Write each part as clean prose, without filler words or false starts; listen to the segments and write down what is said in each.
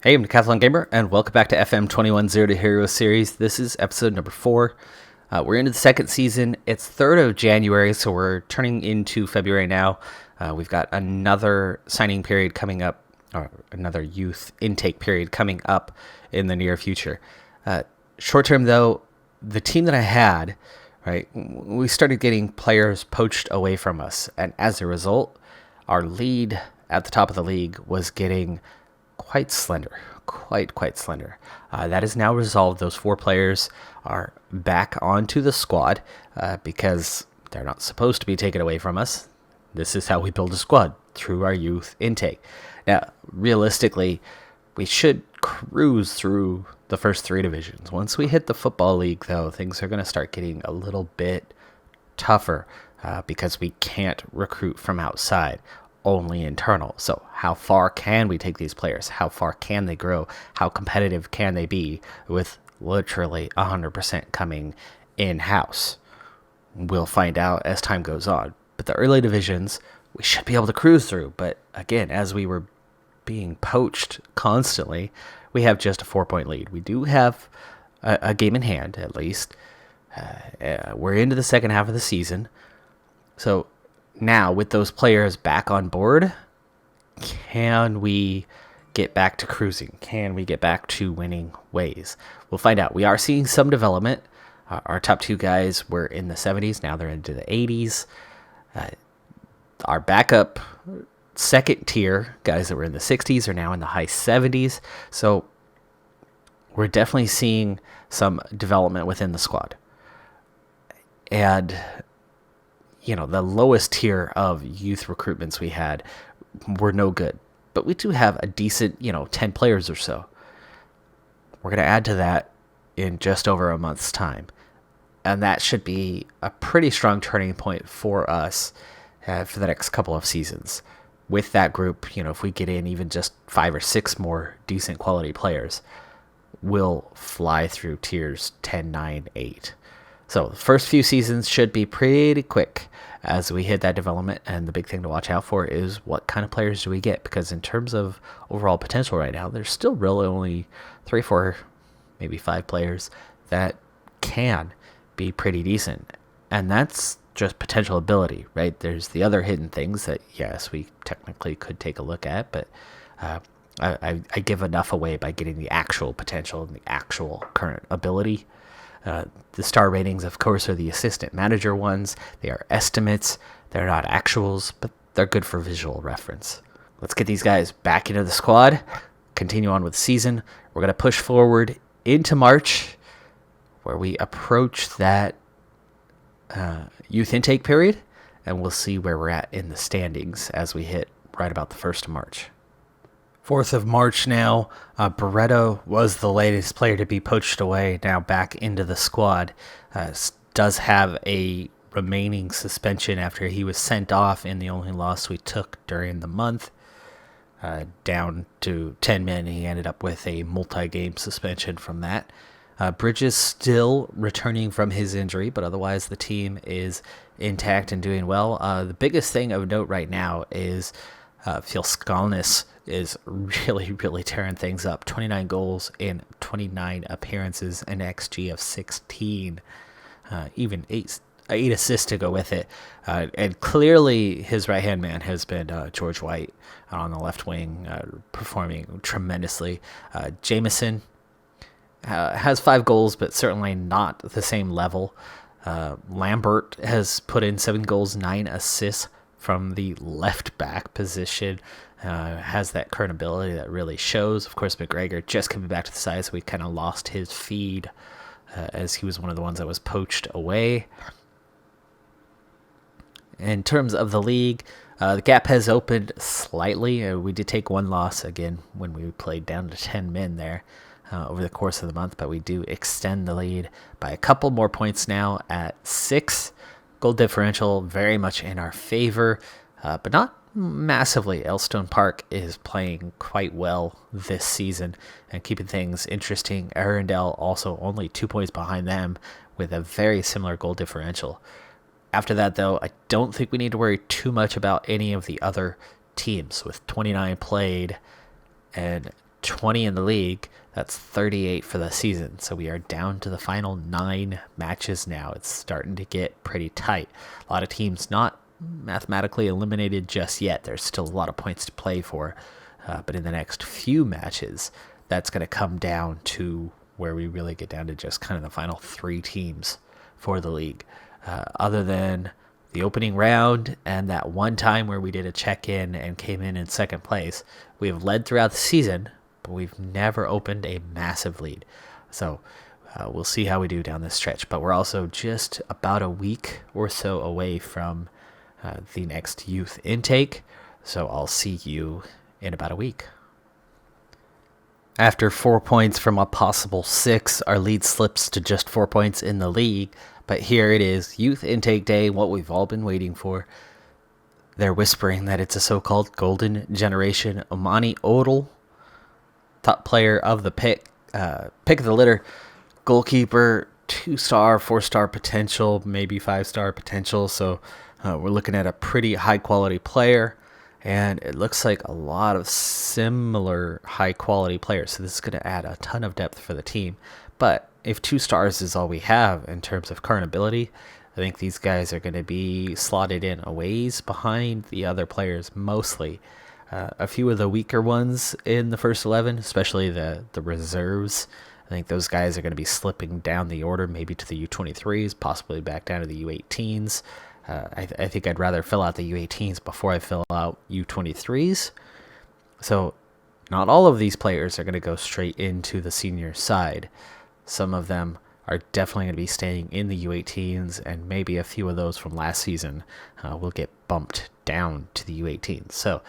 Hey, I'm Decathlon Gamer, and welcome back to FM21 Zero to Hero series. This is episode number 4. We're into the second season. It's 3rd of January, so we're turning into February now. We've got another signing period coming up, or another youth intake period coming up in the near future. Short term, though, the team that I had, right, we started getting players poached away from us, and as a result, our lead at the top of the league was getting quite slender, quite slender. That is now resolved. Those 4 players are back onto the squad because they're not supposed to be taken away from us. This is how we build a squad, through our youth intake. Now, realistically, we should cruise through the first 3 divisions. Once we hit the football league, though, things are going to start getting a little bit tougher because we can't recruit from outside, only internal. So how far can we take these players? How far can they grow? How competitive can they be with literally 100% coming in-house? We'll find out as time goes on. But the early divisions, we should be able to cruise through. But again, as we were being poached constantly, we have just a 4-point lead. We do have a game in hand, at least. We're into the second half of the season. So now, with those players back on board, can we get back to cruising? Can we get back to winning ways? We'll find out. We are seeing some development. Our top 2 guys were in the 70s. Now they're into the 80s. Our backup second tier guys that were in the 60s are now in the high 70s. So we're definitely seeing some development within the squad. And the lowest tier of youth recruitments we had were no good. But we do have a decent, 10 players or so. We're going to add to that in just over a month's time. And that should be a pretty strong turning point for us for the next couple of seasons. With that group, if we get in even just 5 or 6 more decent quality players, we'll fly through tiers 10, 9, 8. So the first few seasons should be pretty quick as we hit that development, and the big thing to watch out for is what kind of players do we get, because in terms of overall potential right now, there's still really only 3, 4, maybe 5 players that can be pretty decent, and that's just potential ability, right? There's the other hidden things that, yes, we technically could take a look at, but I give enough away by getting the actual potential and the actual current ability. The star ratings, of course, are the assistant manager ones. They are estimates. They're not actuals, but they're good for visual reference. Let's get these guys back into the squad, continue on with the season. We're going to push forward into March, where we approach that youth intake period, and we'll see where we're at in the standings as we hit right about the 1st of March. 4th of March now. Barreto was the latest player to be poached away, now back into the squad. Does have a remaining suspension after he was sent off in the only loss we took during the month. Down to 10 men. He ended up with a multi-game suspension from that. Bridges still returning from his injury, but otherwise the team is intact and doing well. The biggest thing of note right now is Skalnis is really tearing things up. 29 goals in 29 appearances, an XG of 16, even 8 assists to go with it. And clearly his right-hand man has been George White on the left wing, performing tremendously. Jameson has 5 goals, but certainly not the same level. Lambert has put in 7 goals, 9 assists from the left back position. Has that current ability that really shows. Of course, McGregor just coming back to the side, so we kind of lost his feed as he was one of the ones that was poached away. In terms of the league, the gap has opened slightly. We did take 1 loss again when we played down to 10 men there over the course of the month, but we do extend the lead by a couple more points now at 6. Goal differential very much in our favor, but not massively. Elstone Park is playing quite well this season and keeping things interesting. Arundel also only 2 points behind them with a very similar goal differential. After that, though, I don't think we need to worry too much about any of the other teams with 29 played and 20 in the league. That's 38 for the season. So we are down to the final 9 matches now. It's starting to get pretty tight. A lot of teams not mathematically eliminated just yet. There's still a lot of points to play for. But in the next few matches, that's going to come down to where we really get down to just kind of the final 3 teams for the league. Other than the opening round and that one time where we did a check-in and came in second place, we have led throughout the season, but we've never opened a massive lead. So we'll see how we do down this stretch. But we're also just about a week or so away from the next youth intake. So I'll see you in about a week. After 4 points from a possible 6, our lead slips to just 4 points in the league. But here it is, youth intake day, what we've all been waiting for. They're whispering that it's a so-called golden generation. Omani Odell, top player of the pick of the litter, goalkeeper, 2-star, 4-star potential, maybe 5-star potential. So we're looking at a pretty high-quality player. And it looks like a lot of similar high-quality players. So this is going to add a ton of depth for the team. But if 2 stars is all we have in terms of current ability, I think these guys are going to be slotted in a ways behind the other players mostly. A few of the weaker ones in the first 11, especially the reserves, I think those guys are going to be slipping down the order, maybe to the U23s, possibly back down to the U18s. I think I'd rather fill out the U18s before I fill out U23s. So not all of these players are going to go straight into the senior side. Some of them are definitely going to be staying in the U18s, and maybe a few of those from last season will get bumped down to the U18s. So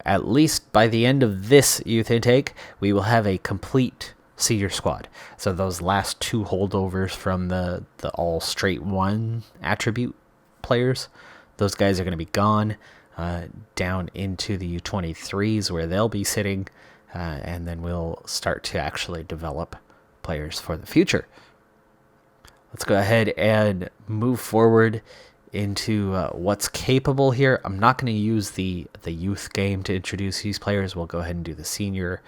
at least by the end of this youth intake, we will have a complete senior squad. So those last 2 holdovers from the all straight 1 attribute players, those guys are going to be gone down into the U23s where they'll be sitting, and then we'll start to actually develop players for the future. Let's go ahead and move forward into what's capable here. I'm not going to use the youth game to introduce these players. We'll go ahead and do the senior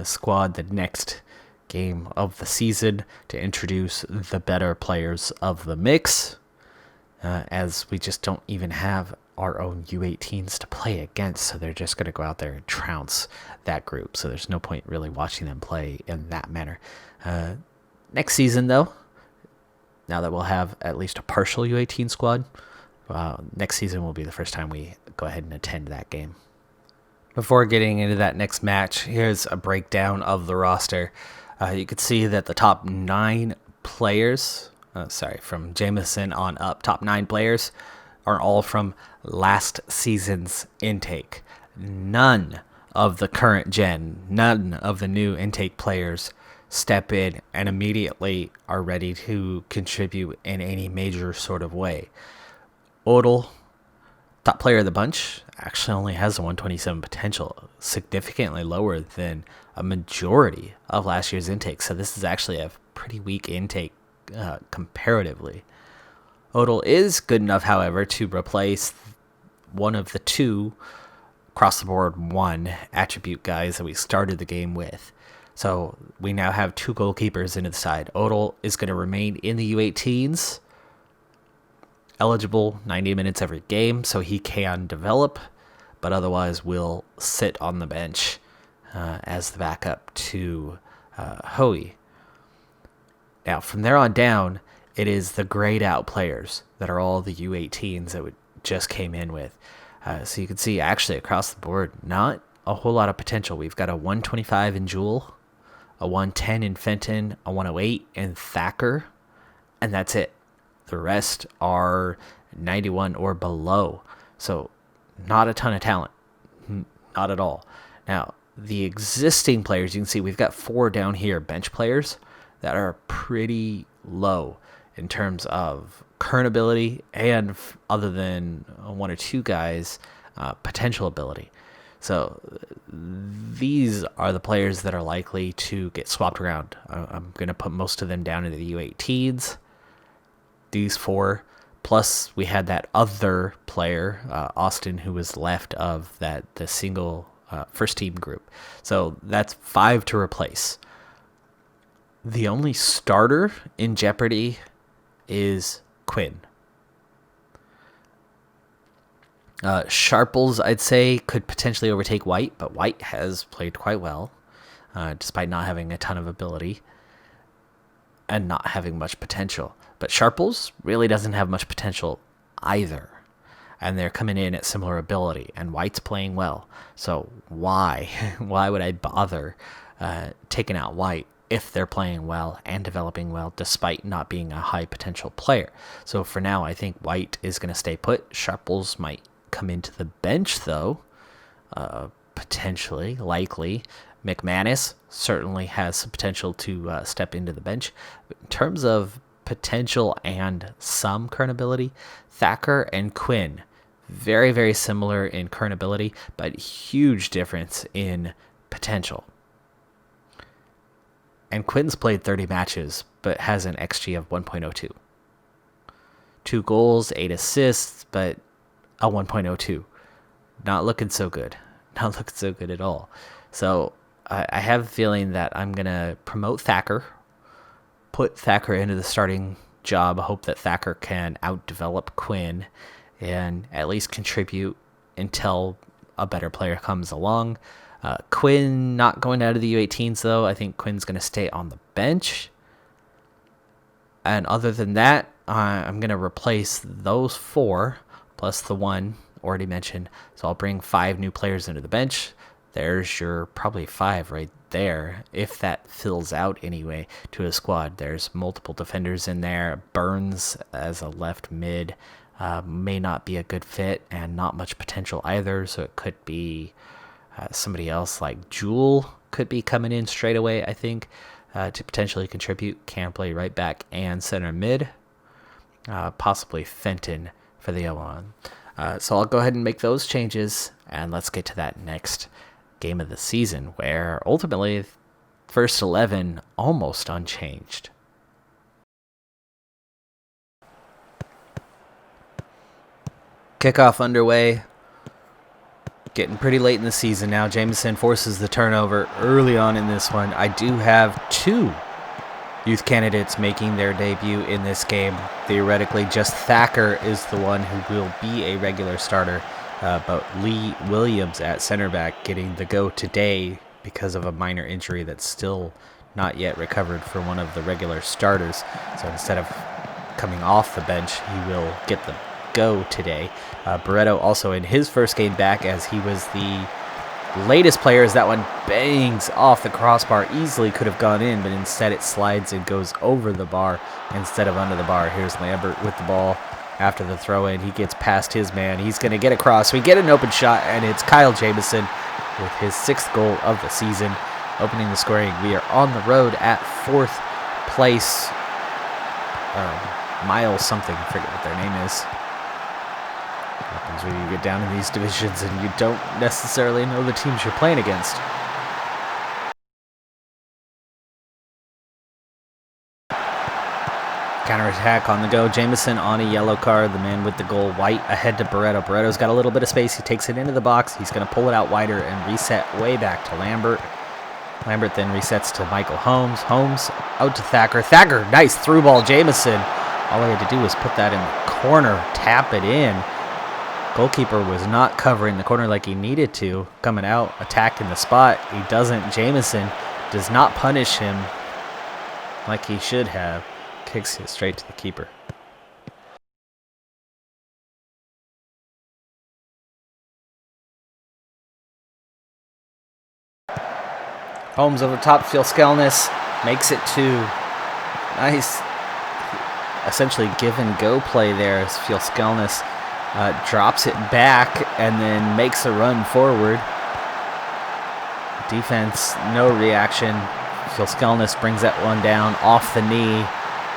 squad the next game of the season to introduce the better players of the mix, as we just don't even have our own U18s to play against, so they're just going to go out there and trounce that group. So there's no point really watching them play in that manner. Next season, though, now that we'll have at least a partial U18 squad, next season will be the first time we go ahead and attend that game. Before getting into that next match, here's a breakdown of the roster. You can see that the top 9 players, from Jameson on up, top 9 players are all from last season's intake. None of the current gen, none of the new intake players step in and immediately are ready to contribute in any major sort of way. Odell, top player of the bunch, actually only has a 127 potential, significantly lower than a majority of last year's intake. So this is actually a pretty weak intake comparatively. Odell is good enough, however, to replace one of the 2 across-the-board 1 attribute guys that we started the game with. So we now have 2 goalkeepers into the side. Odell is going to remain in the U18s, eligible 90 minutes every game, so he can develop, but otherwise will sit on the bench as the backup to Hoey. Now, from there on down, it is the grayed out players that are all the U18s that we just came in with. So you can see actually across the board, not a whole lot of potential. We've got a 125 in Jewel, a 110 in Fenton, a 108 in Thacker, and that's it. The rest are 91 or below. So not a ton of talent. Not at all. Now, the existing players, you can see we've got 4 down here, bench players, that are pretty low in terms of current ability and, other than 1 or 2 guys, potential ability. So these are the players that are likely to get swapped around. I'm going to put most of them down into the U18s. These 4, plus we had that other player, Austin, who was left of the single first team group. So that's 5 to replace. The only starter in jeopardy is Quinn. Sharples, I'd say, could potentially overtake White, but White has played quite well, despite not having a ton of ability and not having much potential. But Sharples really doesn't have much potential either, and they're coming in at similar ability, and White's playing well. So why? Why would I bother taking out White if they're playing well and developing well despite not being a high potential player? So for now, I think White is going to stay put. Sharples might come into the bench, though, potentially, likely. McManus certainly has some potential to step into the bench. But in terms of potential and some current ability, Thacker and Quinn, very, very similar in current ability, but huge difference in potential. And Quinn's played 30 matches, but has an XG of 1.02. 2 goals, 8 assists, but a 1.02. Not looking so good. Not looking so good at all. So I have a feeling that I'm going to promote Thacker, put Thacker into the starting job, hope that Thacker can outdevelop Quinn and at least contribute until a better player comes along. Quinn not going out of the U18s, though. I think Quinn's going to stay on the bench. And other than that, I'm going to replace those 4 plus the 1 already mentioned. So I'll bring 5 new players into the bench. There's your probably 5 right there, if that fills out anyway to a squad. There's multiple defenders in there. Burns as a left mid may not be a good fit and not much potential either. So it could be somebody else like Jewel could be coming in straight away, I think, to potentially contribute. Can play right back and center mid. Possibly Fenton for the O1. So I'll go ahead and make those changes, and let's get to that next game of the season, where ultimately first 11 almost unchanged. Kickoff underway. Getting pretty late in the season now. Jameson forces the turnover early on in this one. I do have 2 youth candidates making their debut in this game. Theoretically, just Thacker is the one who will be a regular starter. But Lee Williams at center back getting the go today because of a minor injury that's still not yet recovered for one of the regular starters. So instead of coming off the bench, he will get the go today. Barreto also in his first game back, as he was the latest player, as that one bangs off the crossbar. Easily could have gone in, but instead it slides and goes over the bar instead of under the bar. Here's Lambert with the ball. After the throw-in, he gets past his man. He's going to get across. We get an open shot, and it's Kyle Jamieson with his 6th goal of the season, opening the scoring. We are on the road at 4th place. Miles something, I forget what their name is. Happens when you get down in these divisions and you don't necessarily know the teams you're playing against. Counterattack on the go. Jameson on a yellow card. The man with the goal. White ahead to Barreto. Barreto's got a little bit of space. He takes it into the box. He's going to pull it out wider and reset way back to Lambert. Lambert then resets to Michael Holmes. Holmes out to Thacker. Thacker, nice through ball. Jameson, all he had to do was put that in the corner, tap it in. Goalkeeper was not covering the corner like he needed to. Coming out, attacking the spot. He doesn't. Jameson does not punish him like he should have. Kicks it straight to the keeper. Holmes over top. Fielskelnis makes it 2. Nice, essentially give and go play there as Fielskelnis drops it back and then makes a run forward. Defense, no reaction. Fielskelnis brings that one down off the knee,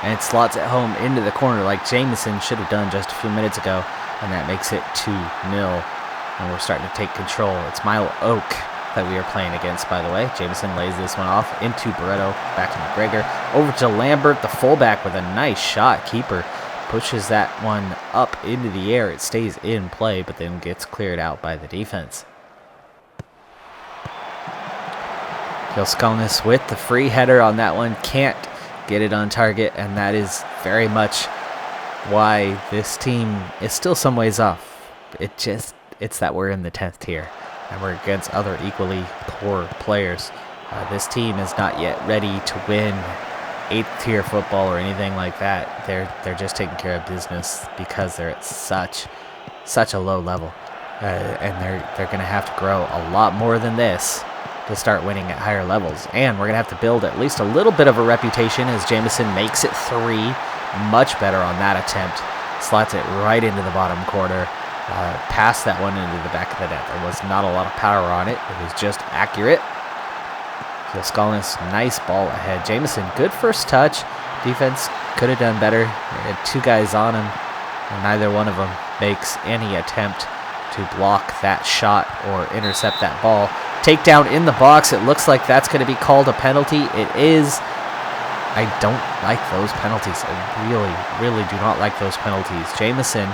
and it slots it home into the corner like Jameson should have done just a few minutes ago, and that makes it 2-0. And we're starting to take control. It's Milo Oak that we are playing against, by the way. Jameson lays this one off into Barreto, back to McGregor, over to Lambert, the fullback, with a nice shot. Keeper pushes that one up into the air. It stays in play, but then gets cleared out by the defense. Skalnis with the free header on that one. Can't get it on target, and that is very much why this team is still some ways off. It's that we're in the 10th tier, and we're against other equally poor players. This team is not yet ready to win 8th tier football or anything like that. They're just taking care of business because they're at such a low level, and they're going to have to grow a lot more than this to start winning at higher levels. And we're going to have to build at least a little bit of a reputation as Jameson makes it 3. Much better on that attempt. Slots it right into the bottom corner. Past that one into the back of the net. There was not a lot of power on it. It was just accurate. Skalnis, nice ball ahead. Jameson, good first touch. Defense could have done better. They had 2 guys on him, and neither one of them makes any attempt to block that shot or intercept that ball. Takedown in the box. It looks like that's going to be called a penalty. It is. I don't like those penalties. I really do not like those penalties. Jameson,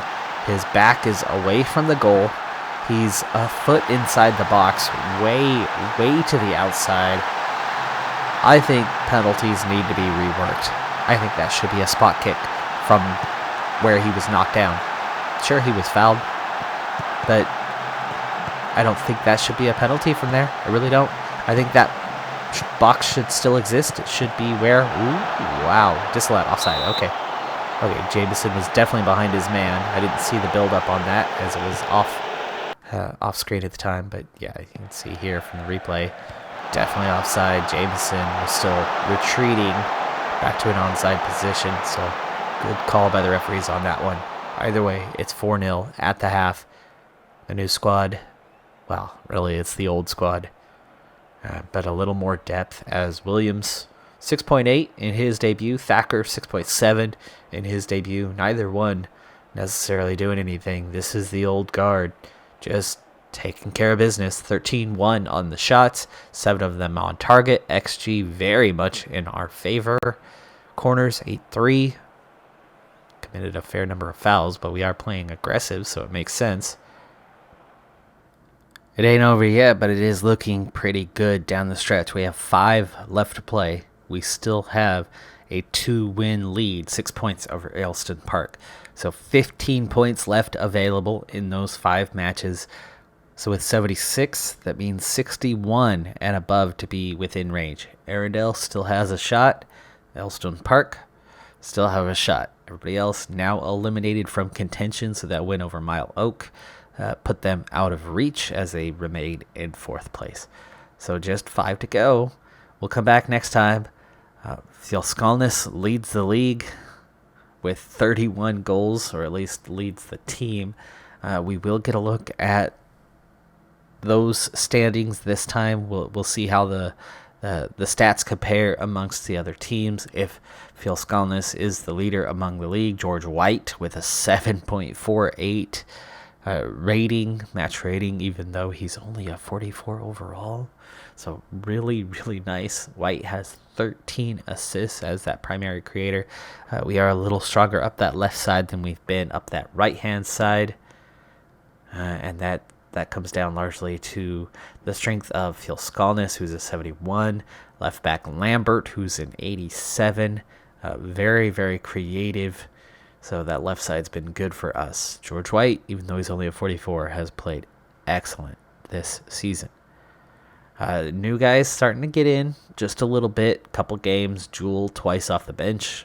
his back is away from the goal. He's a foot inside the box, way to the outside. I think penalties need to be reworked. I think that should be a spot kick from where he was knocked down. Sure, he was fouled, but I don't think that should be a penalty from there. I really don't. I think that box should still exist. It should be where... Ooh, wow. Disallowed. Offside. Okay. Jameson was definitely behind his man. I didn't see the build-up on that as it was off screen at the time. But yeah, you can see here from the replay. Definitely offside. Jameson was still retreating back to an onside position. So good call by the referees on that one. Either way, it's 4-0 at the half. The new squad... Well, really, it's the old squad. But a little more depth as Williams, 6.8 in his debut. Thacker, 6.7 in his debut. Neither one necessarily doing anything. This is the old guard, just taking care of business. 13-1 on the shots, 7 of them on target. XG very much in our favor. Corners, 8-3. Committed a fair number of fouls, but we are playing aggressive, so it makes sense. It ain't over yet, but it is looking pretty good down the stretch. We have 5 left to play. We still have a 2-win lead, 6 points over Ayleston Park. So 15 points left available in those 5 matches. So with 76, that means 61 and above to be within range. Arundel still has a shot. Ayleston Park still have a shot. Everybody else now eliminated from contention, so that win over Mile Oak put them out of reach as they remain in 4th place. So just 5 to go. We'll come back next time. Skalnis leads the league with 31 goals, or at least leads the team. We will get a look at those standings this time. We'll see how the stats compare amongst the other teams. If Skalnis is the leader among the league, George White with a 7.48 match rating, even though he's only a 44 overall. So really, really nice. White has 13 assists as that primary creator. We are a little stronger up that left side than we've been up that right-hand side. And that comes down largely to the strength of Skalnis, who's a 71. Left back Lambert, who's an 87. Very, very creative. So that left side's been good for us. George White, even though he's only a 44, has played excellent this season. New guys starting to get in just a little bit. Couple games. Jewel twice off the bench.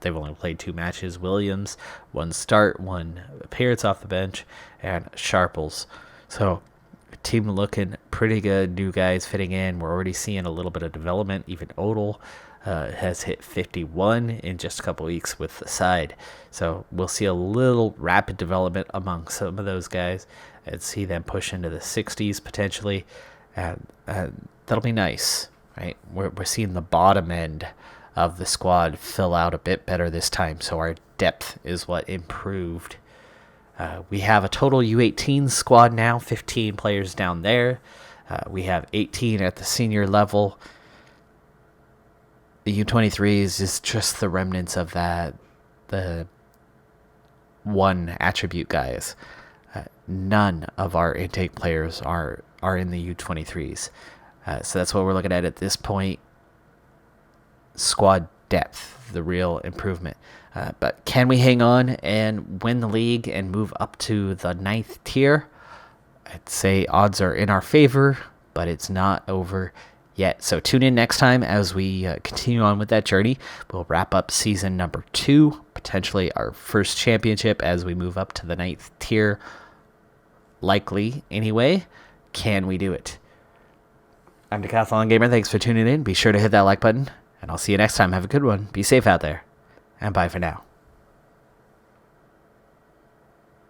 They've only played 2 matches. Williams, 1 start, 1 appearance off the bench. And Sharples. So team looking pretty good. New guys fitting in. We're already seeing a little bit of development. Even Odell has hit 51 in just a couple weeks with the side. So we'll see a little rapid development among some of those guys and see them push into the 60s potentially. And that'll be nice, right? We're seeing the bottom end of the squad fill out a bit better this time. So our depth is what improved. We have a total U18 squad now, 15 players down there. We have 18 at the senior level. The U23s is just the remnants of that, the 1 attribute guys. None of our intake players are in the U23s. So that's what we're looking at this point. Squad depth, the real improvement. But can we hang on and win the league and move up to the 9th tier? I'd say odds are in our favor, but it's not over yet. So tune in next time as we continue on with that journey. We'll wrap up season number 2, potentially our first championship as we move up to the 9th tier. Likely, anyway. Can we do it? I'm Decathlon Gamer. Thanks for tuning in. Be sure to hit that like button, and I'll see you next time. Have a good one. Be safe out there, and bye for now.